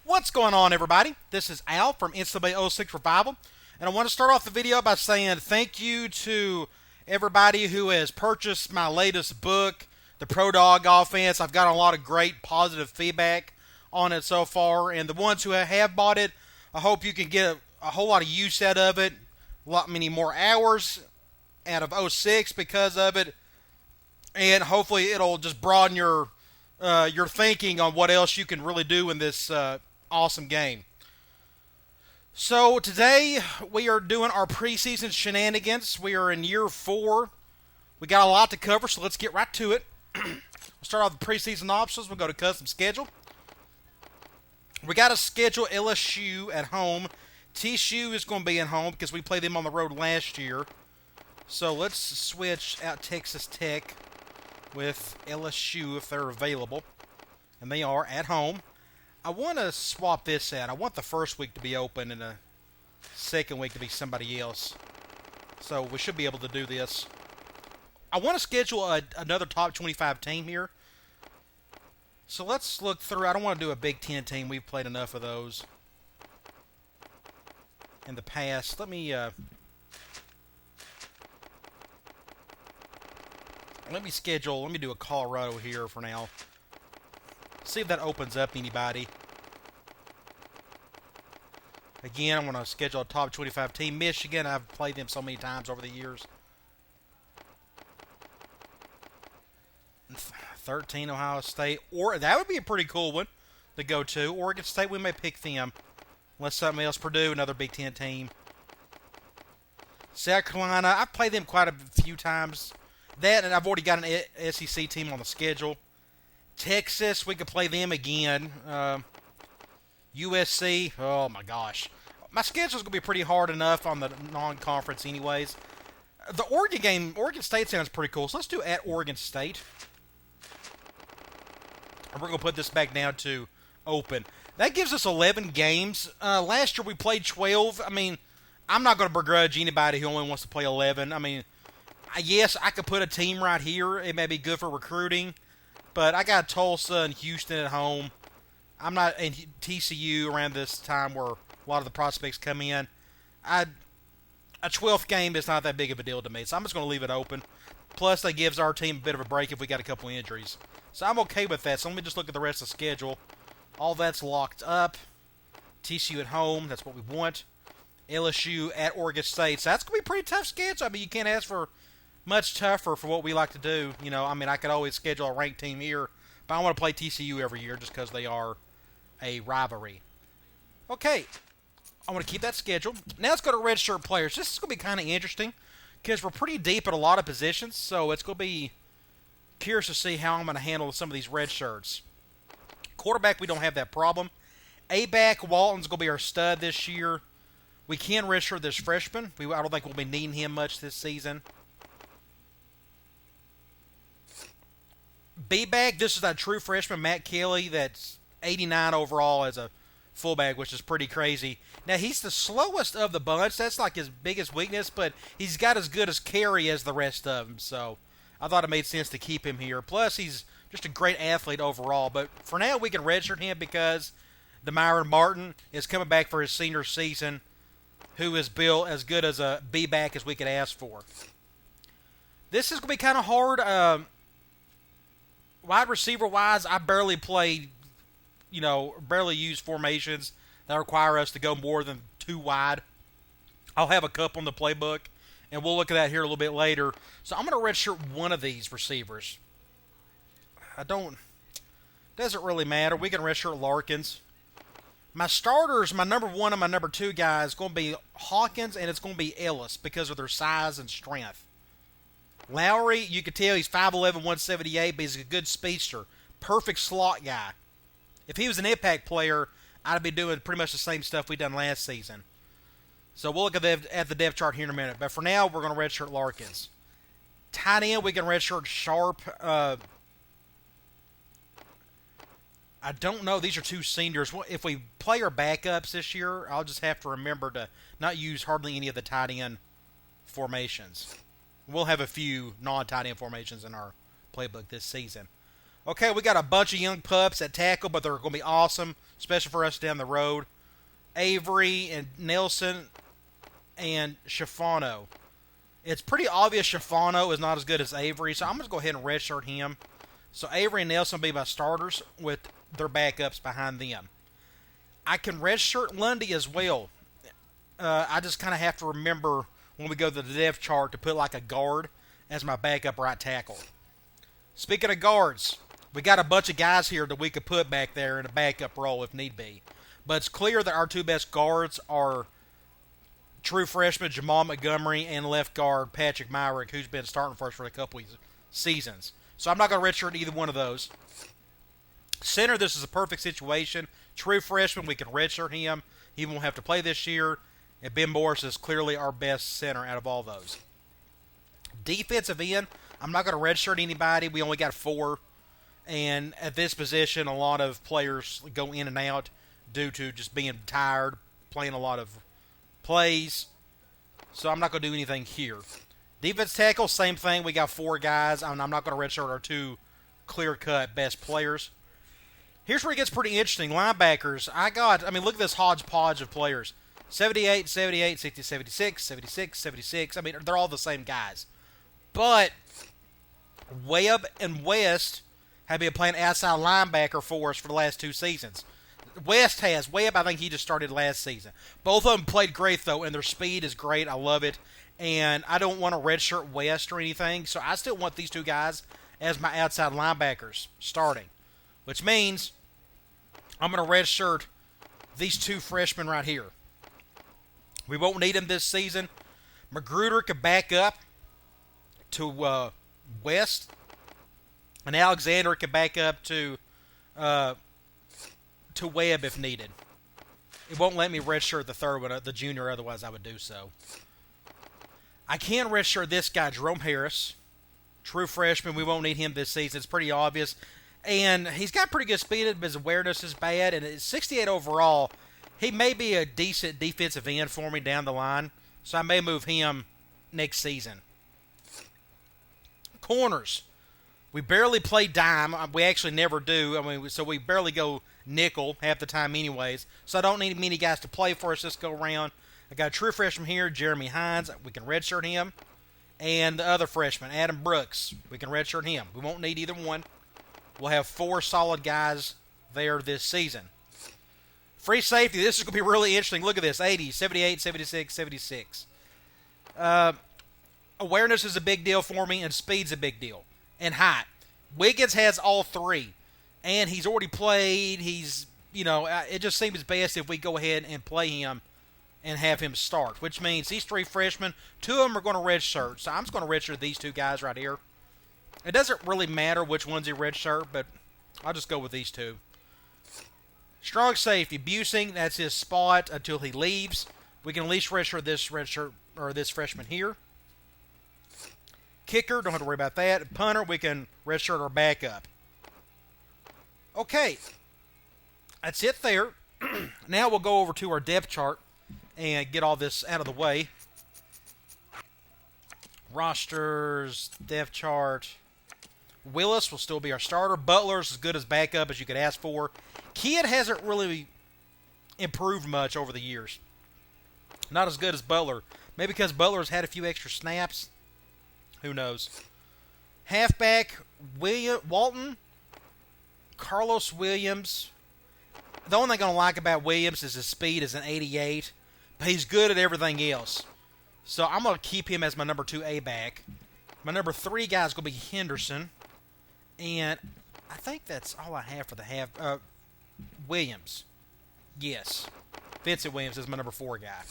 What's going on, everybody? This is Al from NCAA 06 Revival, and I want to start off the video by saying thank you to everybody who has purchased my latest book, The Pro Dog Offense. I've gotten a lot of great positive feedback on it so far, and the ones who have bought it, I hope you can get a whole lot of use out of it, many more hours out of 06 because of it, and hopefully it'll just broaden your thinking on what else you can really do in this awesome game. So today we are doing our preseason shenanigans. We are in year 4. We got a lot to cover, so let's get right to it. We'll start off with the preseason options. We'll go to custom schedule. We got to schedule LSU at home. TCU is going to be at home because we played them on the road last year. So let's switch out Texas Tech with LSU if they're available. And they are at home. I want to swap this out. I want the first week to be open and the second week to be somebody else. So we should be able to do this. I want to schedule another top 25 team here. So let's look through. I don't want to do a Big Ten team. We've played enough of those in the past. Let me schedule. Let me do a Colorado here for now. See if that opens up anybody. Again, I'm going to schedule a top 25 team. Michigan, I've played them so many times over the years. 13, Ohio State. Or that would be a pretty cool one to go to. Oregon State, we may pick them. Unless something else. Purdue, another Big Ten team. South Carolina, I've played them quite a few times. That, and I've already got an SEC team on the schedule. Texas, we could play them again. USC, oh my gosh. My schedule's going to be pretty hard enough on the non-conference anyways. The Oregon game, Oregon State sounds pretty cool. So let's do at Oregon State. And we're going to put this back down to open. That gives us 11 games. Last year we played 12. I mean, I'm not going to begrudge anybody who only wants to play 11. I mean, yes, I could put a team right here. It may be good for recruiting. But I got Tulsa and Houston at home. I'm not in TCU around this time where a lot of the prospects come in. A 12th game is not that big of a deal to me, so I'm just going to leave it open. Plus, that gives our team a bit of a break if we got a couple injuries. So I'm okay with that. So let me just look at the rest of the schedule. All that's locked up. TCU at home, that's what we want. LSU at Oregon State. So that's going to be a pretty tough schedule. I mean, you can't ask for much tougher for what we like to do. You know, I mean, I could always schedule a ranked team here, but I want to play TCU every year just because they are a rivalry. Okay, I want to keep that schedule. Now let's go to redshirt players. This is going to be kind of interesting because we're pretty deep at a lot of positions, so it's going to be curious to see how I'm going to handle some of these red shirts. Quarterback, we don't have that problem. A-back, Walton's going to be our stud this year. We can redshirt this freshman. I don't think we'll be needing him much this season. B-back, this is a true freshman, Matt Kelly, that's 89 overall as a fullback, which is pretty crazy. Now, he's the slowest of the bunch. That's like his biggest weakness, but he's got as good as carry as the rest of them. So I thought it made sense to keep him here. Plus, he's just a great athlete overall. But for now, we can redshirt him because Myron Martin is coming back for his senior season, who is built as good as a B-back as we could ask for. This is going to be kind of hard. Wide receiver-wise, I barely play, barely use formations that require us to go more than 2 wide. I'll have a couple in the playbook, and we'll look at that here a little bit later. So I'm going to redshirt one of these receivers. Doesn't really matter. We can redshirt Larkins. My starters, my number 1 and my number 2 guy is going to be Hawkins, and it's going to be Ellis because of their size and strength. Lowry, you can tell he's 5'11", 178, but he's a good speedster. Perfect slot guy. If he was an impact player, I'd be doing pretty much the same stuff we done last season. So we'll look at the depth chart here in a minute. But for now, we're going to redshirt Larkins. Tight end, we can redshirt Sharp. I don't know. These are 2 seniors. If we play our backups this year, I'll just have to remember to not use hardly any of the tight end formations. We'll have a few non-tight end formations in our playbook this season. Okay, we got a bunch of young pups at tackle, but they're going to be awesome, especially for us down the road. Avery and Nelson and Schifano. It's pretty obvious Schifano is not as good as Avery, so I'm going to go ahead and redshirt him. So Avery and Nelson will be my starters with their backups behind them. I can redshirt Lundy as well. I just kind of have to remember when we go to the depth chart to put like a guard as my backup right tackle. Speaking of guards, we got a bunch of guys here that we could put back there in a backup role if need be. But it's clear that our two best guards are true freshman Jamal Montgomery and left guard Patrick Myrick, who's been starting for us for a couple of seasons. So I'm not going to redshirt either one of those. Center, this is a perfect situation. True freshman, we can redshirt him. He won't have to play this year. And Ben Morris is clearly our best center out of all those. Defensive end, I'm not going to redshirt anybody. We only got 4. And at this position, a lot of players go in and out due to just being tired, playing a lot of plays. So I'm not going to do anything here. Defense tackle, same thing. We got 4 guys. I'm not going to redshirt our 2 clear-cut best players. Here's where it gets pretty interesting. Linebackers, look at this hodgepodge of players. 78, 78, 60, 76, 76, 76. I mean, they're all the same guys. But Webb and West have been playing outside linebacker for us for the last 2 seasons. West has. Webb, I think he just started last season. Both of them played great, though, and their speed is great. I love it. And I don't want to redshirt West or anything, so I still want these 2 guys as my outside linebackers starting. Which means I'm going to redshirt these 2 freshmen right here. We won't need them this season. Magruder could back up to West, and Alexander could back up to Webb if needed. It won't let me redshirt the third one, the junior, otherwise I would do so. I can redshirt this guy, Jerome Harris. True freshman, we won't need him this season. It's pretty obvious. And he's got pretty good speed, but his awareness is bad. And at 68 overall, he may be a decent defensive end for me down the line. So I may move him next season. Corners. We barely play dime. We actually never do. So we barely go nickel half the time anyways. So I don't need many guys to play for us this go around. I got a true freshman here, Jeremy Hines. We can redshirt him. And the other freshman, Adam Brooks. We can redshirt him. We won't need either one. We'll have 4 solid guys there this season. Free safety, this is going to be really interesting. Look at this, 80, 78, 76, 76. Awareness is a big deal for me, and speed's a big deal. And height. Wiggins has all 3. And he's already played. It just seems best if we go ahead and play him and have him start. Which means these 3 freshmen, 2 of them are going to redshirt. So I'm just going to redshirt these 2 guys right here. It doesn't really matter which one's he redshirt, but I'll just go with these 2. Strong safety, Busing, that's his spot until he leaves. We can at least redshirt this freshman here. Kicker, don't have to worry about that. Punter, we can redshirt our backup. Okay, that's it there. Now we'll go over to our depth chart and get all this out of the way. Rosters, depth chart. Willis will still be our starter. Butler's as good as backup as you could ask for. Kidd hasn't really improved much over the years. Not as good as Butler. Maybe because Butler's had a few extra snaps. Who knows? Halfback, Walton, Carlos Williams. The only thing I don't like about Williams is his speed is an 88. But he's good at everything else. So I'm going to keep him as my number 2 A-back. My number 3 guy is going to be Henderson. And I think that's all I have for the half. Williams. Yes. Vincent Williams is my number 4 guy.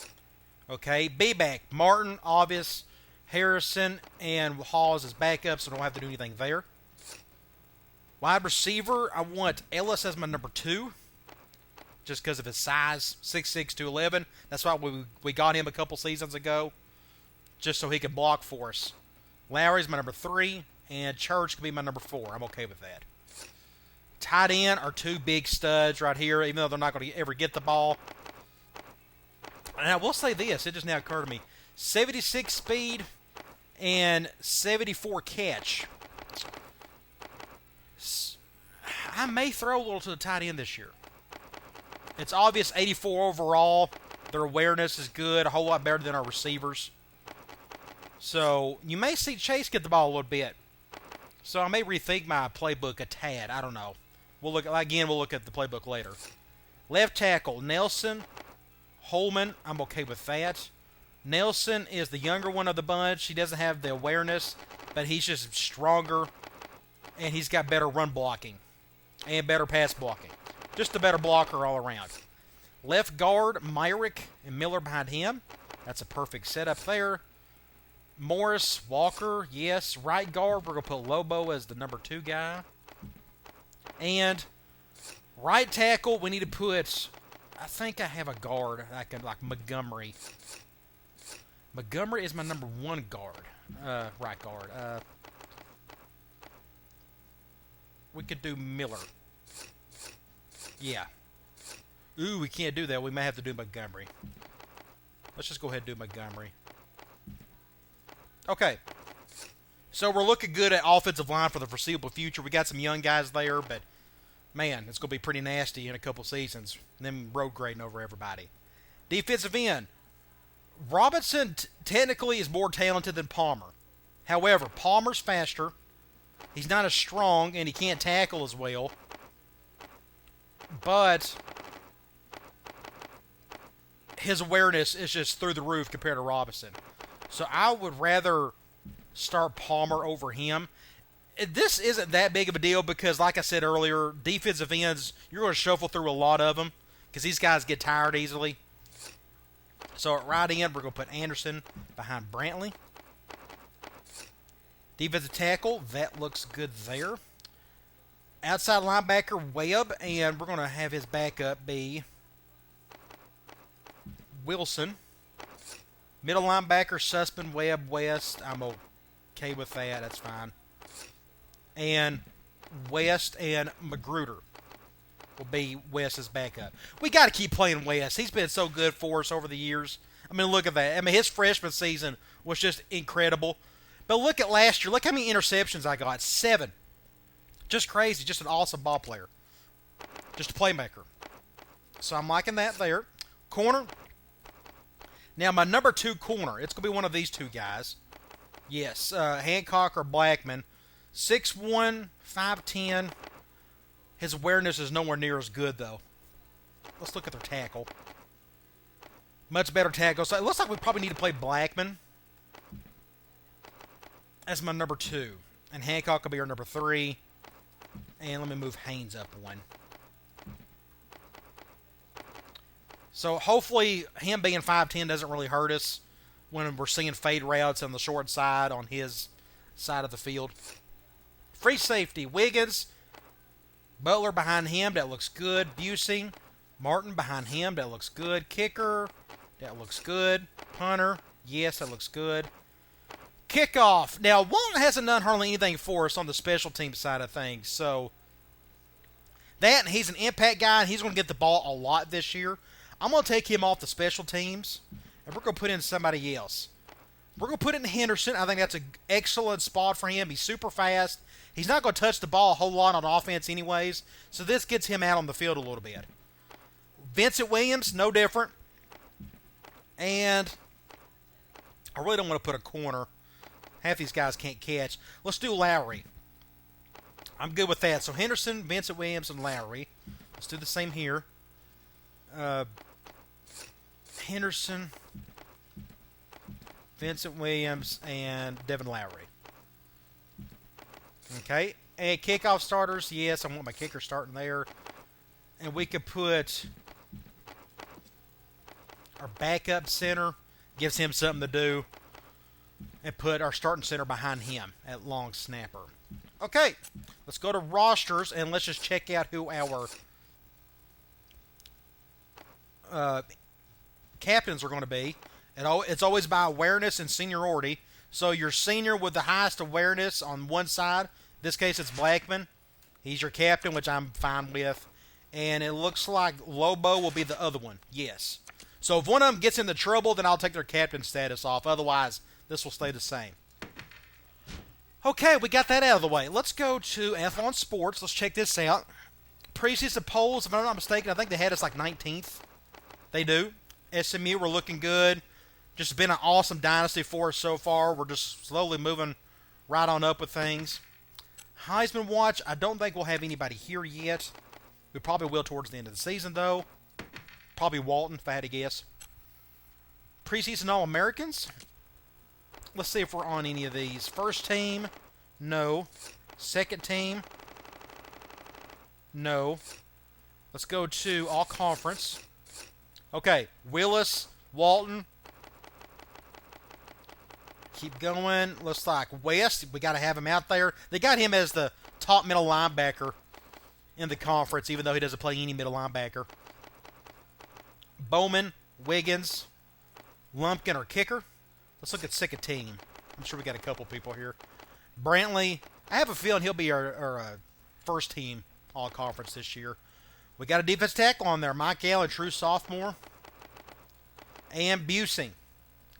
Okay. B-back. Martin, obvious. Harrison and Hawes as backups, so I don't have to do anything there. Wide receiver, I want Ellis as my number 2. Just because of his size. 6'6", 211. That's why we got him a couple seasons ago. Just so he can block for us. Lowry's my number 3. And Church can be my number 4. I'm okay with that. Tight end are 2 big studs right here, even though they're not going to ever get the ball. And I will say this. It just now occurred to me. 76 speed and 74 catch. I may throw a little to the tight end this year. It's obvious 84 overall. Their awareness is good, a whole lot better than our receivers. So you may see Chase get the ball a little bit. So I may rethink my playbook a tad. I don't know. We'll look at the playbook later. Left tackle, Nelson, Holman. I'm okay with that. Nelson is the younger one of the bunch. He doesn't have the awareness, but he's just stronger, and he's got better run blocking and better pass blocking. Just a better blocker all around. Left guard, Myrick and Miller behind him. That's a perfect setup there. Morris, Walker, yes. Right guard, we're going to put Lobo as the number 2 guy. And right tackle, we need to put, I think I have a guard, like Montgomery. Montgomery is my number 1 guard, right guard. We could do Miller. Yeah. Ooh, we can't do that. We may have to do Montgomery. Let's just go ahead and do Montgomery. Okay. So we're looking good at offensive line for the foreseeable future. We got some young guys there, but man, it's going to be pretty nasty in a couple seasons. Them road grading over everybody. Defensive end. Robinson technically is more talented than Palmer. However, Palmer's faster. He's not as strong, and he can't tackle as well. But his awareness is just through the roof compared to Robinson. So I would rather start Palmer over him. This isn't that big of a deal because, like I said earlier, defensive ends, you're going to shuffle through a lot of them because these guys get tired easily. So at right end, we're going to put Anderson behind Brantley. Defensive tackle, that looks good there. Outside linebacker, Webb, and we're going to have his backup be Wilson. Middle linebacker, Sussman, Webb, West. I'm okay with that. That's fine. And West and Magruder will be West's backup. We got to keep playing West. He's been so good for us over the years. I mean, look at that. I mean, his freshman season was just incredible. But look at last year. Look how many interceptions I got. 7. Just crazy. Just an awesome ball player. Just a playmaker. So I'm liking that there. Corner. Now, my number 2 corner. It's going to be one of these 2 guys. Yes. Hancock or Blackman. 6'1", 5'10". His awareness is nowhere near as good, though. Let's look at their tackle. Much better tackle. So it looks like we probably need to play Blackman as my number 2. And Hancock will be our number 3. And let me move Haynes up 1. So hopefully him being 5'10" doesn't really hurt us when we're seeing fade routes on the short side on his side of the field. Free safety, Wiggins. Butler behind him, that looks good. Busing. Martin behind him, that looks good. Kicker, that looks good. Punter, yes, that looks good. Kickoff. Now, Walton hasn't done hardly anything for us on the special team side of things. So, that, and he's an impact guy, and he's going to get the ball a lot this year. I'm going to take him off the special teams, and we're going to put in somebody else. We're going to put in Henderson. I think that's an excellent spot for him. He's super fast. He's not going to touch the ball a whole lot on offense anyways, so this gets him out on the field a little bit. Vincent Williams, no different. And I really don't want to put a corner. Half these guys can't catch. Let's do Lowry. I'm good with that. So Henderson, Vincent Williams, and Lowry. Let's do the same here. Henderson, Vincent Williams, and Devin Lowry. Okay. And kickoff starters, yes, I want my kicker starting there. And we could put our backup center, gives him something to do, and put our starting center behind him at long snapper. Okay, let's go to rosters, and let's just check out who our captains are going to be. It's always by awareness and seniority. So your senior with the highest awareness on one side, in this case it's Blackman. He's your captain, which I'm fine with. And it looks like Lobo will be the other one. Yes. So if one of them gets into trouble, then I'll take their captain status off. Otherwise, this will stay the same. Okay, we got that out of the way. Let's go to Athlon Sports. Let's check this out. preseason polls, if I'm not mistaken, I think they had us like 19th. They do. SMU, we're looking good. Just been an awesome dynasty for us so far. We're just slowly moving right on up with things. Heisman watch, I don't think we'll have anybody here yet. We probably will towards the end of the season, though. Probably Walton, if I had to guess. Preseason All-Americans. Let's see if we're on any of these. First team, no. Second team, no. Let's go to All-Conference. Okay, Willis, Walton. Keep going. Looks like West. We got to have him out there. They got him as the top middle linebacker in the conference, even though he doesn't play any middle linebacker. Bowman, Wiggins, Lumpkin, or kicker. Let's look at second team. I'm sure we got a couple people here. Brantley. I have a feeling he'll be our first team all-conference this year. We got a defense tackle on there. Mike Allen, true sophomore. And Busing.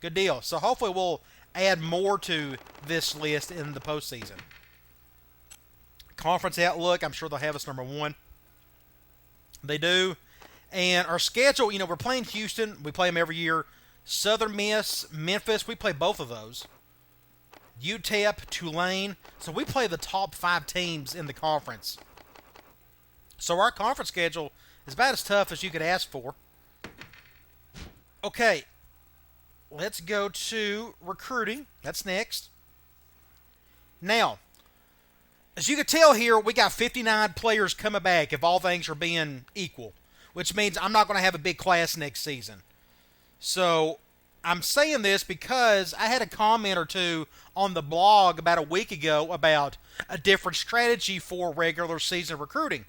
Good deal. So hopefully we'll add more to this list in the postseason. Conference outlook, I'm sure they'll have us number 1. They do. And our schedule, we're playing Houston. We play them every year. Southern Miss, Memphis, we play both of those. UTEP, Tulane. So we play the top 5 teams in the conference. So our conference schedule is about as tough as you could ask for. Okay, let's go to recruiting. That's next. Now, as you can tell here, we got 59 players coming back if all things are being equal, which means I'm not going to have a big class next season. So I'm saying this because I had a comment or two on the blog about a week ago about a different strategy for regular season recruiting.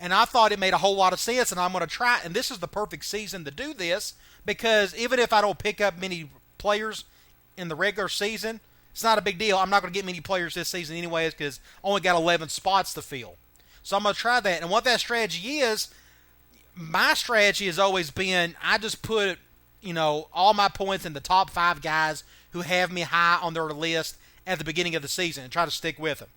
And I thought it made a whole lot of sense, and I'm going to try. And this is the perfect season to do this because even if I don't pick up many players in the regular season, it's not a big deal. I'm not going to get many players this season anyways because I only got 11 spots to fill. So I'm going to try that. And what that strategy is, my strategy has always been I just put, all my points in the top 5 guys who have me high on their list at the beginning of the season and try to stick with them.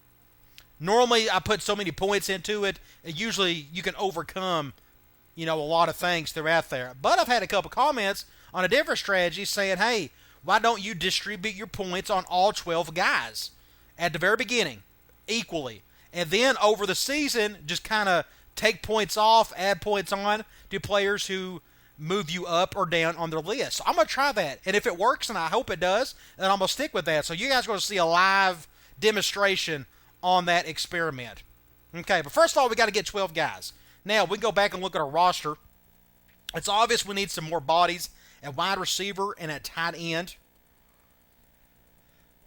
Normally, I put so many points into it, and usually you can overcome, a lot of things throughout there. But I've had a couple comments on a different strategy saying, hey, why don't you distribute your points on all 12 guys at the very beginning, equally? And then over the season, just kind of take points off, add points on to players who move you up or down on their list. So I'm going to try that. And if it works, and I hope it does, then I'm going to stick with that. So you guys are going to see a live demonstration on that experiment. Okay, but first of all, we got to get 12 guys. Now, we can go back and look at our roster. It's obvious we need some more bodies at wide receiver and at tight end.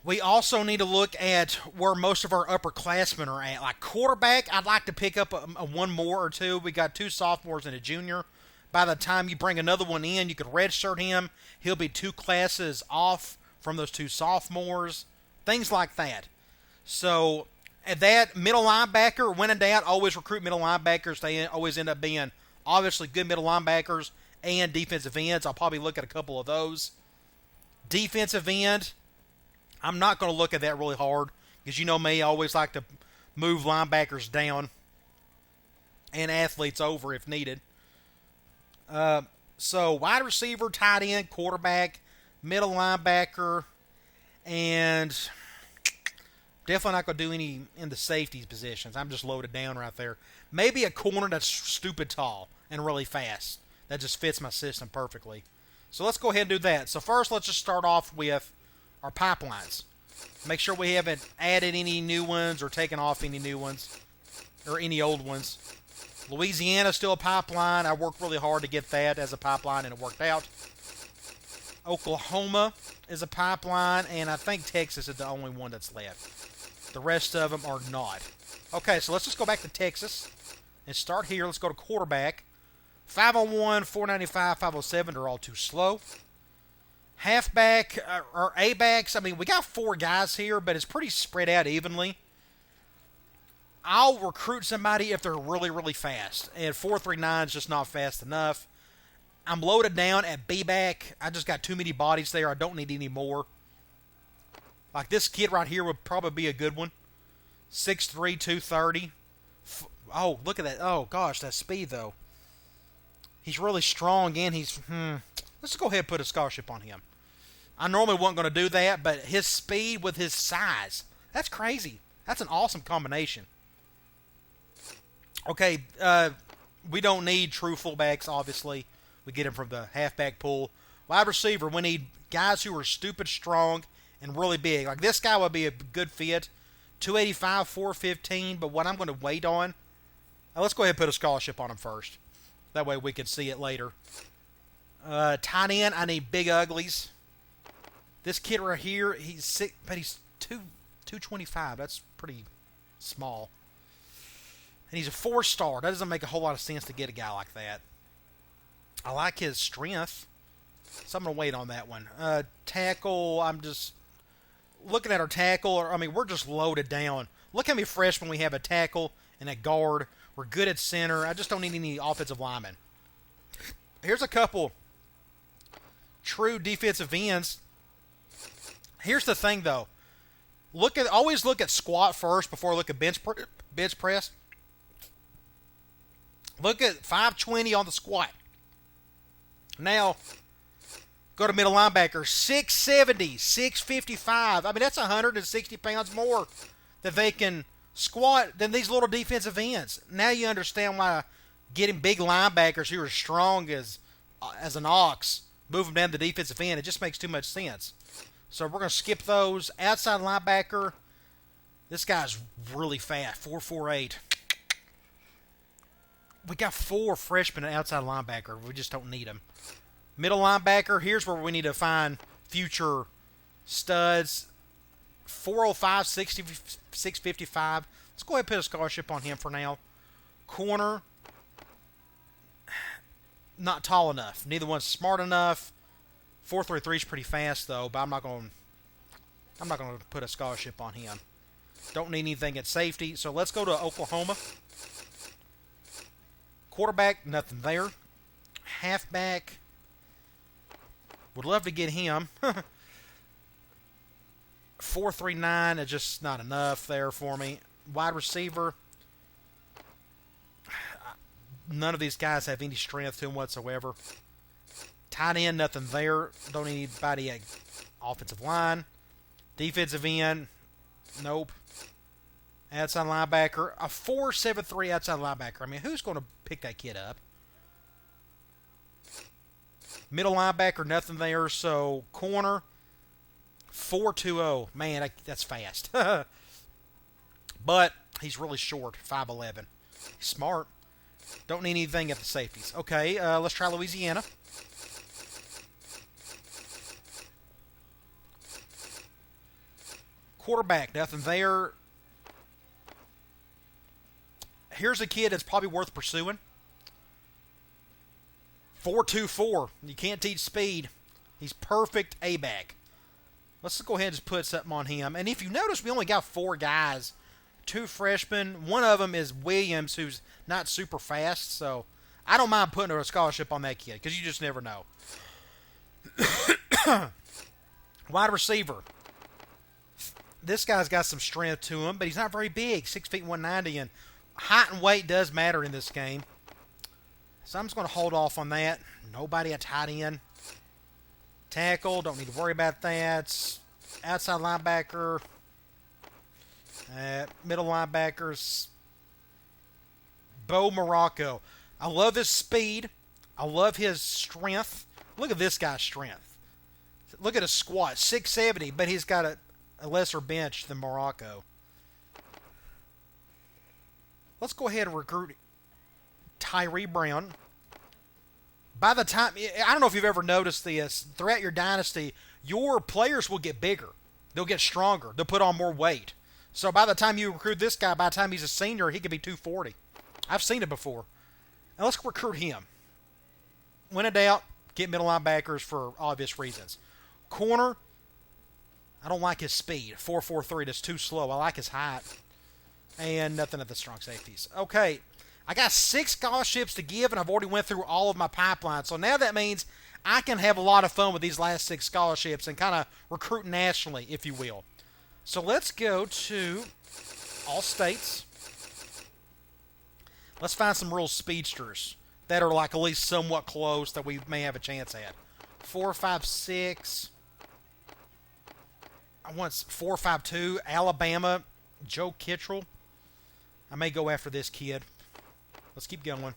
We also need to look at where most of our upperclassmen are at. Like quarterback, I'd like to pick up a one more or two. We got 2 sophomores and a junior. By the time you bring another one in, you could redshirt him. He'll be 2 classes off from those 2 sophomores. Things like that. So at that middle linebacker, when in doubt, always recruit middle linebackers. They always end up being obviously good middle linebackers and defensive ends. I'll probably look at a couple of those. Defensive end, I'm not going to look at that really hard because you know me, I always like to move linebackers down and athletes over if needed. So wide receiver, tight end, quarterback, middle linebacker, and definitely not going to do any in the safeties positions. I'm just loaded down right there. Maybe a corner that's stupid tall and really fast. That just fits my system perfectly. So let's go ahead and do that. So first, let's just start off with our pipelines. Make sure we haven't added any new ones or taken off any new ones or any old ones. Louisiana's still a pipeline. I worked really hard to get that as a pipeline, and it worked out. Oklahoma is a pipeline, and I think Texas is the only one that's left. The rest of them are not. Okay, so let's just go back to Texas and start here. Let's go to quarterback. 501, 495, 507 are all too slow. Halfback, or A-backs, we got 4 guys here, but it's pretty spread out evenly. I'll recruit somebody if they're really, really fast. And 439 is just not fast enough. I'm loaded down at B-back. I just got too many bodies there. I don't need any more. Like this kid right here would probably be a good one. 6'3", 230. Oh, look at that. Oh, gosh, that speed, though. He's really strong, and he's... Let's go ahead and put a scholarship on him. I normally wasn't going to do that, but his speed with his size, that's crazy. That's an awesome combination. Okay, we don't need true fullbacks, obviously. We get them from the halfback pool. Wide receiver, we need guys who are stupid strong and really big. Like this guy would be a good fit. 285, 415, but what I'm going to wait on... let's go ahead and put a scholarship on him first. That way we can see it later. Tight end, I need big uglies. This kid right here, he's sick, but he's 225. That's pretty small. And he's a 4-star. That doesn't make a whole lot of sense to get a guy like that. I like his strength, so I'm going to wait on that one. Tackle, I'm just looking at our tackle. I mean, we're just loaded down. Look how many freshmen we have at tackle and at guard. We're good at center. I just don't need any offensive linemen. Here's a couple true defensive ends. Here's the thing, though. Always look at squat first before look at bench press. Look at 520 on the squat. Now, go to middle linebacker. 670, 655. I mean, that's 160 pounds more that they can squat than these little defensive ends. Now you understand why getting big linebackers who are strong as an ox, move them down the defensive end. It just makes too much sense. So we're going to skip those. Outside linebacker, this guy's really fast, 4'48". We got 4 freshmen at outside linebacker. We just don't need them. Middle linebacker, here's where we need to find future studs. 405, 60, 655. Let's go ahead and put a scholarship on him for now. Corner, not tall enough. Neither one's smart enough. 4.33 is pretty fast though, but I'm not going to put a scholarship on him. Don't need anything at safety. So let's go to Oklahoma. Quarterback, nothing there. Halfback, would love to get him. 4.39 is just not enough there for me. Wide receiver, none of these guys have any strength to them whatsoever. Tight end, nothing there. Don't need anybody at offensive line. Defensive end, nope. Outside linebacker, a 4.73 outside linebacker. I mean, who's going to pick that kid up? Middle linebacker, nothing there. So, corner, 4.20. Man, that's fast. But he's really short, 5'11". He's smart. Don't need anything at the safeties. Okay, let's try Louisiana. Quarterback, nothing there. Here's a kid that's probably worth pursuing. 4.24. You can't teach speed. He's perfect A-back. Let's go ahead and just put something on him. And if you notice, we only got 4 guys. 2 freshmen. One of them is Williams, who's not super fast. So I don't mind putting a scholarship on that kid because you just never know. Wide receiver. This guy's got some strength to him, but he's not very big. 6 feet 190, and height and weight does matter in this game. So I'm just going to hold off on that. Nobody at tight end. Tackle, don't need to worry about that. Outside linebacker. Middle linebackers. Bo Morocco. I love his speed. I love his strength. Look at this guy's strength. Look at his squat. 670, but he's got a lesser bench than Morocco. Let's go ahead and recruit Tyree Brown. By the time, I don't know if you've ever noticed this, throughout your dynasty, your players will get bigger. They'll get stronger. They'll put on more weight. So by the time you recruit this guy, by the time he's a senior, he could be 240. I've seen it before. Now let's recruit him. When in doubt, get middle linebackers for obvious reasons. Corner, I don't like his speed. 4.43, that's too slow. I like his height. And nothing at the strong safeties. Okay, I got 6 scholarships to give, and I've already went through all of my pipeline. So now that means I can have a lot of fun with these last 6 scholarships and kind of recruit nationally, if you will. So let's go to all states. Let's find some real speedsters that are like at least somewhat close that we may have a chance at. 4, 5, 6. I want 4, 5, 2. Alabama, Joe Kittrell. I may go after this kid. Let's keep going.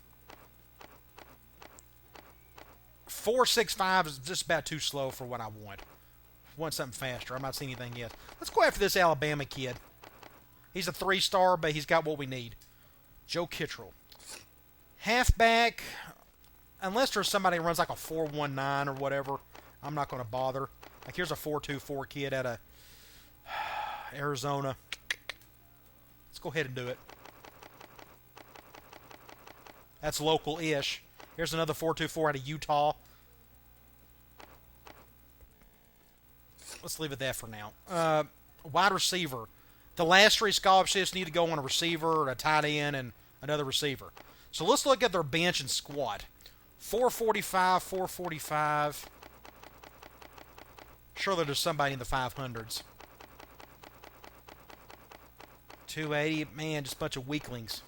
4, 6, 5 is just about too slow for what I want. I want something faster. I'm not seeing anything yet. Let's go after this Alabama kid. He's a 3-star, but he's got what we need. Joe Kittrell. Halfback, unless there's somebody who runs like a 4.19 or whatever, I'm not going to bother. Like here's a 4.24 kid out of Arizona. Let's go ahead and do it. That's local-ish. Here's another 4.24 out of Utah. Let's leave it there for now. Wide receiver. The last 3 scholarships need to go on a receiver, a tight end, and another receiver. So let's look at their bench and squad. 445, 445. Surely there's somebody in the 500s. 280. Man, just a bunch of weaklings.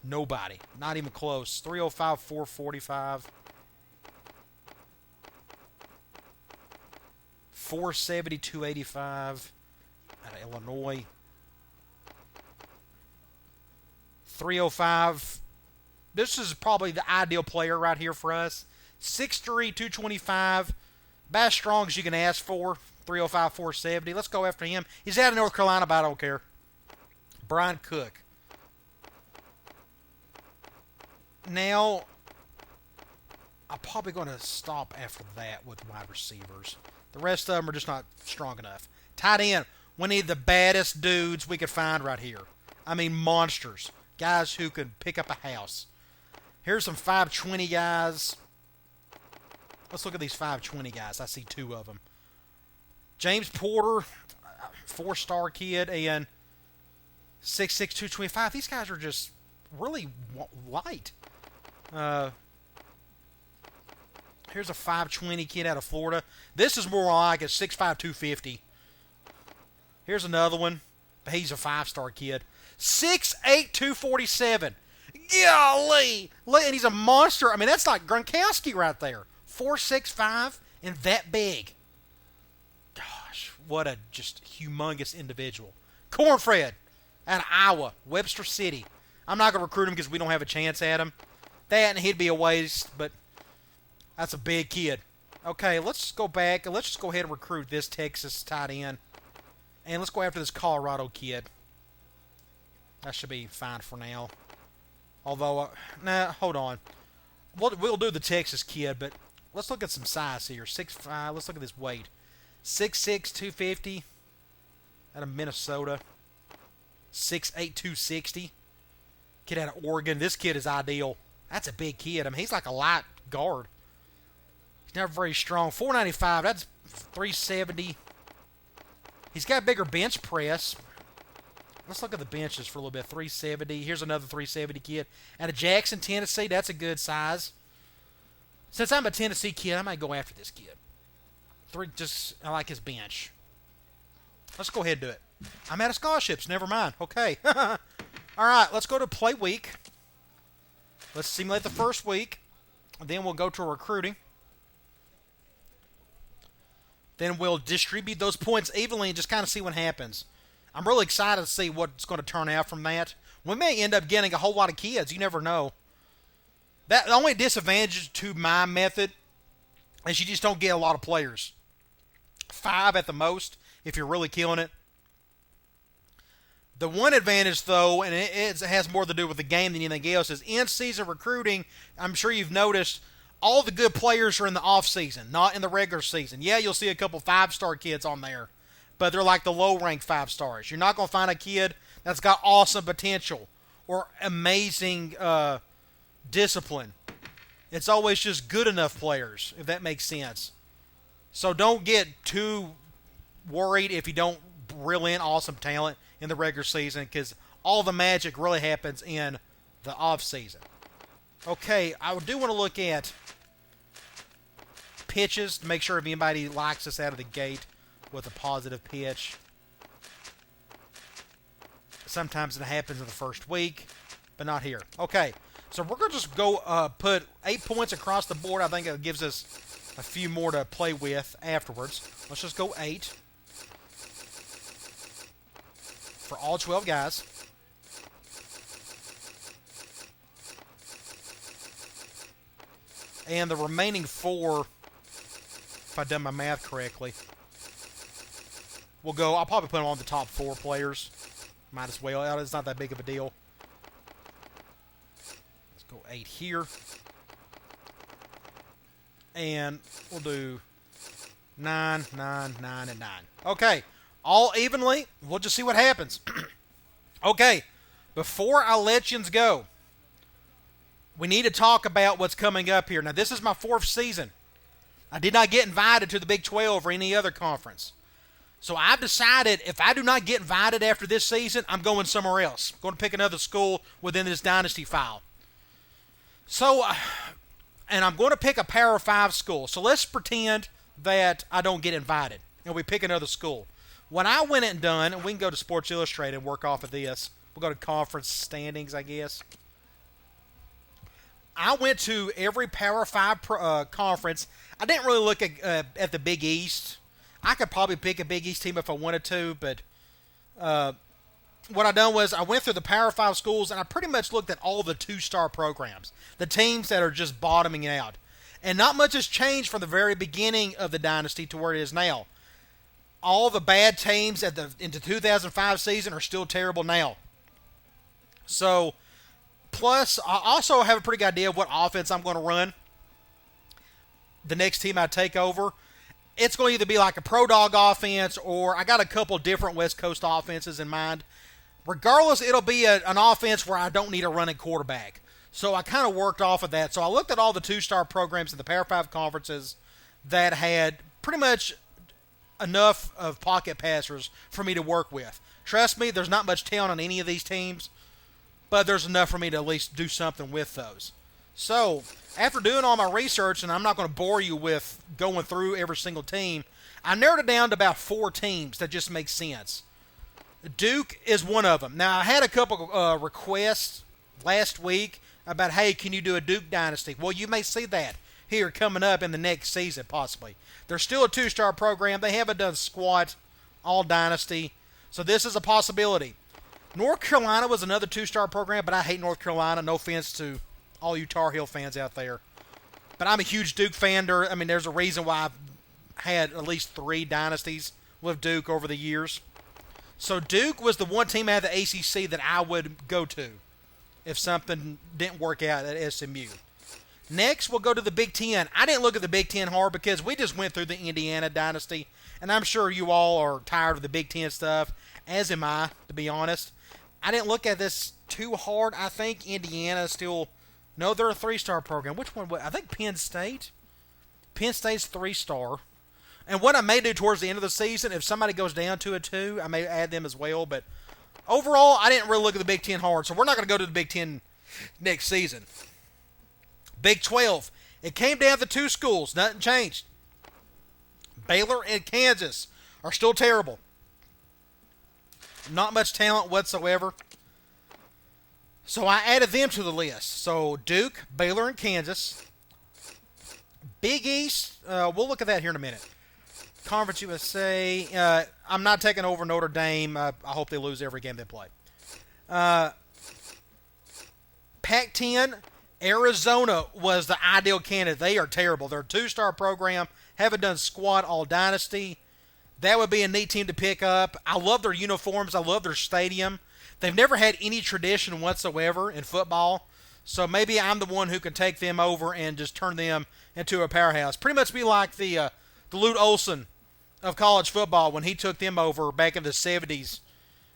Nobody. Not even close. 305, 445. 470, 285. Out of Illinois. 305. This is probably the ideal player right here for us. 6'3", 225. About as strong as you can ask for. 305, 470. Let's go after him. He's out of North Carolina, but I don't care. Brian Cook. Now, I'm probably going to stop after that with wide receivers. The rest of them are just not strong enough. Tight end. We need the baddest dudes we could find right here. I mean, monsters. Guys who could pick up a house. Here's some 520 guys. Let's look at these 520 guys. I see 2 of them. James Porter, 4-star kid, and 6'6", 225. These guys are just really light. Here's a 520 kid out of Florida. This is more like a 6'5", 250. Here's another one. But he's a 5-star kid. 6'8", 247. Golly! And he's a monster. I mean, that's like Gronkowski right there. 4'6", and that big. Gosh, what a just humongous individual. Cornfred out of Iowa, Webster City. I'm not going to recruit him because we don't have a chance at him. That and he'd be a waste, but that's a big kid. Okay, let's go back and let's just go ahead and recruit this Texas tight end. And let's go after this Colorado kid. That should be fine for now. Although, hold on. We'll do the Texas kid, but let's look at some size here. 6'5", let's look at this weight. 6'6", 250 out of Minnesota. 6'8", 260. Kid out of Oregon. This kid is ideal. That's a big kid. I mean, he's like a light guard. He's never very strong. 495, that's 370. He's got a bigger bench press. Let's look at the benches for a little bit. 370. Here's another 370 kid. Out of Jackson, Tennessee, that's a good size. Since I'm a Tennessee kid, I might go after this kid. I like his bench. Let's go ahead and do it. I'm out of scholarships. Never mind. Okay. All right, let's go to play week. Let's simulate the first week. Then we'll go to recruiting. Then we'll distribute those points evenly and just kind of see what happens. I'm really excited to see what's going to turn out from that. We may end up getting a whole lot of kids. You never know. The only disadvantage to my method is you just don't get a lot of players. 5 at the most if you're really killing it. The one advantage, though, and it has more to do with the game than anything else, is in-season recruiting. I'm sure you've noticed all the good players are in the off-season, not in the regular season. Yeah, you'll see a couple 5-star kids on there, but they're like the low-ranked 5 stars. You're not going to find a kid that's got awesome potential or amazing discipline. It's always just good enough players, if that makes sense. So don't get too worried if you don't reel in awesome talent in the regular season, because all the magic really happens in the off-season. Okay, I do want to look at pitches to make sure if anybody likes us out of the gate with a positive pitch. Sometimes it happens in the first week, but not here. Okay, so we're going to just go put 8 points across the board. I think it gives us a few more to play with afterwards. Let's just go 8 for all 12 guys. And the remaining 4, if I've done my math correctly, we'll go, I'll probably put them on the top 4 players. Might as well. It's not that big of a deal. Let's go 8 here. And we'll do 9, 9, 9, and 9. Okay. All evenly. We'll just see what happens. Okay. Before I let you go, we need to talk about what's coming up here. Now, this is my 4th season. I did not get invited to the Big 12 or any other conference. So I've decided if I do not get invited after this season, I'm going somewhere else. I'm going to pick another school within this Dynasty file. So, and I'm going to pick a Power 5 school. So let's pretend that I don't get invited and we pick another school. What I went and done, and we can go to Sports Illustrated and work off of this. We'll go to conference standings, I guess. I went to every Power 5 conference. I didn't really look at the Big East. I could probably pick a Big East team if I wanted to, but what I done was I went through the Power 5 schools, and I pretty much looked at all the 2-star programs, the teams that are just bottoming out. And not much has changed from the very beginning of the Dynasty to where it is now. All the bad teams in the 2005 season are still terrible now. So, plus, I also have a pretty good idea of what offense I'm going to run the next team I take over. It's going to either be like a pro dog offense, or I got a couple different West Coast offenses in mind. Regardless, it'll be an offense where I don't need a running quarterback. So I kind of worked off of that. So I looked at all the 2-star programs in the Power 5 conferences that had pretty much enough of pocket passers for me to work with. Trust me, there's not much talent on any of these teams, but there's enough for me to at least do something with those. So, after doing all my research, and I'm not going to bore you with going through every single team, I narrowed it down to about 4 teams that just make sense. Duke is one of them. Now, I had a couple requests last week about, hey, can you do a Duke Dynasty? Well, you may see that here coming up in the next season, possibly. They're still a 2-star program. They haven't done squat all Dynasty, so this is a possibility. North Carolina was another 2-star program, but I hate North Carolina. No offense to all you Tar Heel fans out there. But I'm a huge Duke fan. There's a reason why I've had at least 3 dynasties with Duke over the years. So Duke was the one team out of the ACC that I would go to if something didn't work out at SMU. Next, we'll go to the Big Ten. I didn't look at the Big Ten hard because we just went through the Indiana dynasty, and I'm sure you all are tired of the Big Ten stuff, as am I, to be honest. I didn't look at this too hard. I think Indiana still... No, they're a 3-star program. Which one? I think Penn State. Penn State's 3-star. And what I may do towards the end of the season, if somebody goes down to a 2, I may add them as well. But overall, I didn't really look at the Big Ten hard, so we're not going to go to the Big Ten next season. Big 12. It came down to 2 schools. Nothing changed. Baylor and Kansas are still terrible. Not much talent whatsoever. So I added them to the list. So Duke, Baylor, and Kansas. Big East, we'll look at that here in a minute. Conference USA, I'm not taking over Notre Dame. I hope they lose every game they play. Pac-10, Arizona was the ideal candidate. They are terrible. They're a 2-star program. Haven't done squat all dynasty. That would be a neat team to pick up. I love their uniforms. I love their stadium. They've never had any tradition whatsoever in football, so maybe I'm the one who can take them over and just turn them into a powerhouse. Pretty much be like the Lute Olson of college football when he took them over back in the 70s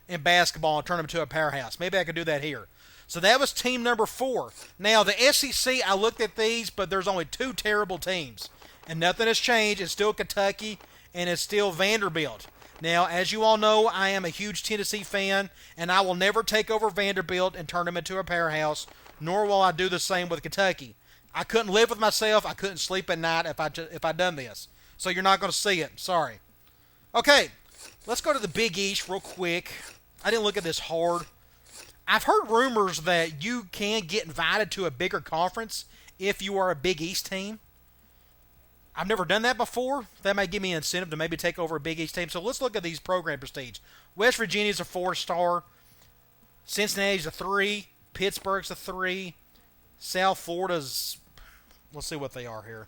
in basketball and turned them into a powerhouse. Maybe I could do that here. So that was team number 4. Now, the SEC, I looked at these, but there's only 2 terrible teams, and nothing has changed. It's still Kentucky, and it's still Vanderbilt. Now, as you all know, I am a huge Tennessee fan, and I will never take over Vanderbilt and turn them into a powerhouse, nor will I do the same with Kentucky. I couldn't live with myself. I couldn't sleep at night if I done this. So you're not going to see it. Sorry. Okay, let's go to the Big East real quick. I didn't look at this hard. I've heard rumors that you can get invited to a bigger conference if you are a Big East team. I've never done that before. That might give me an incentive to maybe take over a Big East team. So let's look at these program prestige. West Virginia's a 4-star. Cincinnati's a 3. Pittsburgh's a 3. South Florida's, let's see what they are here.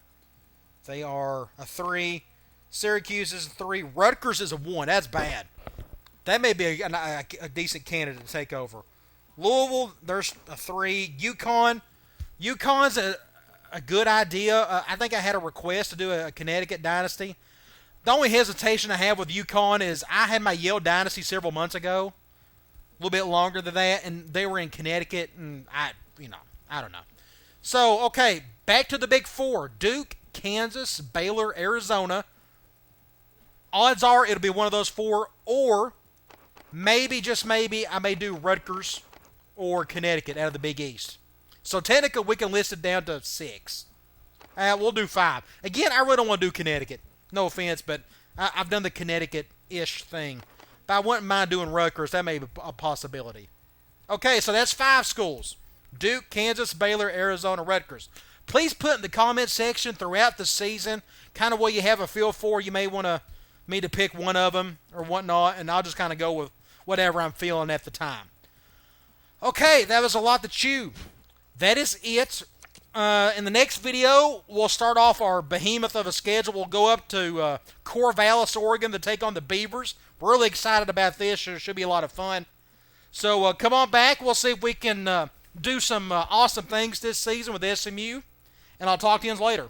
They are a 3. Syracuse is a 3. Rutgers is a 1. That's bad. That may be a decent candidate to take over. Louisville, there's a 3. UConn's a good idea. I think I had a request to do a Connecticut Dynasty. The only hesitation I have with UConn is I had my Yale Dynasty several months ago, a little bit longer than that, and they were in Connecticut, and I don't know. So, okay, back to the Big Four. Duke, Kansas, Baylor, Arizona. Odds are it'll be one of those 4, or maybe, just maybe, I may do Rutgers or Connecticut out of the Big East. So technically, we can list it down to 6. We'll do 5. Again, I really don't want to do Connecticut. No offense, but I've done the Connecticut-ish thing. But I wouldn't mind doing Rutgers. That may be a possibility. Okay, so that's 5 schools. Duke, Kansas, Baylor, Arizona, Rutgers. Please put in the comment section throughout the season kind of what you have a feel for. You may want me to pick one of them or whatnot, and I'll just kind of go with whatever I'm feeling at the time. Okay, that was a lot to chew. That is it. In the next video, we'll start off our behemoth of a schedule. We'll go up to Corvallis, Oregon to take on the Beavers. We're really excited about this. It should be a lot of fun. So come on back. We'll see if we can do some awesome things this season with SMU. And I'll talk to you later.